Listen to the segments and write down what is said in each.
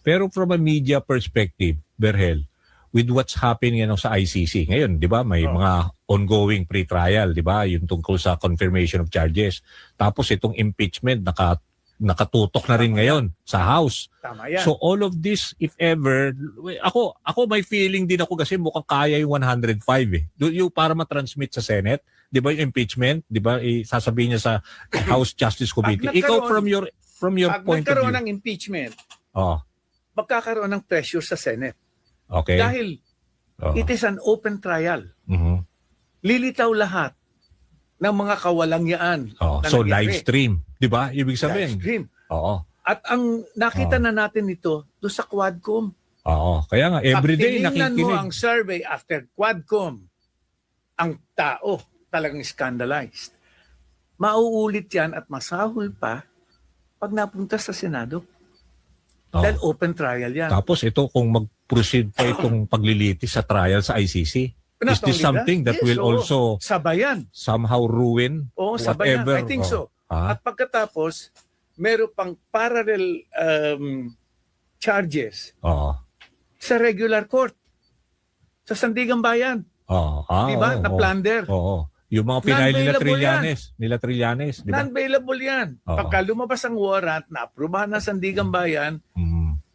Pero from a media perspective, Berhel, with what's happening sa ICC ngayon, 'di ba? May mga ongoing pre-trial, 'di ba? Yung tungkol sa confirmation of charges. Tapos itong impeachment nakatutok na rin ngayon sa House. Tama yan. So all of this, if ever, ako may feeling din ako kasi mukhang kaya yung 105 eh. Yung para ma-transmit sa Senate, 'di ba yung impeachment, 'di ba? Sasabihin niya sa House Justice Committee. Ikaw from your pag point of nagkaroon view. ng impeachment, Oh, magkakaroon ng pressure sa Senate. okay. Dahil it is an open trial. Mhm. Lilitaw lahat ng mga kawalangyaan na So nangyari. live stream, 'di ba? Ibig sabihin. Live stream. Oo. At ang nakita na natin ito doon sa Quadcom. Oo. Kaya nga everyday Pag tinignan mo ang nakikinig. survey after Quadcom, ang tao talagang scandalized. Mauulit yan at masahol pa pag napunta sa Senado. Oo. Dahil open trial yan. Tapos ito kung mag-proceed pa itong paglilitis sa trial sa ICC. Not Is this only something that yes, will oo. also Sabayan. somehow ruin Oo, sabayan. whatever? I think so. Ah, At pagkatapos, meron pang parallel charges oo. sa regular court. Sa Sandigan Bayan. Oo. Di ba? oo, Na oo. plunder. Oo. Yung mga pinay nila Non-bailable Trillanes, di ba? Non-bailable yan. Oo. Pagka lumabas ang warrant na aprubahan ng Sandigan Bayan,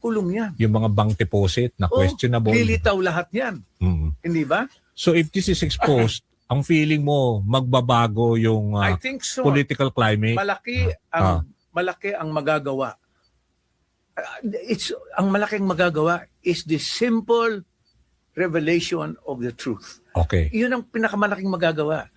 kulong yan. Yung mga bank deposit na Oh, questionable. lilitaw lahat yan. Mm. Hindi ba? So if this is exposed, ang feeling mo magbabago yung I think so. political climate? Malaki ang magagawa. Ang malaking magagawa is the simple revelation of the truth. Okay. Yun ang pinakamalaking magagawa.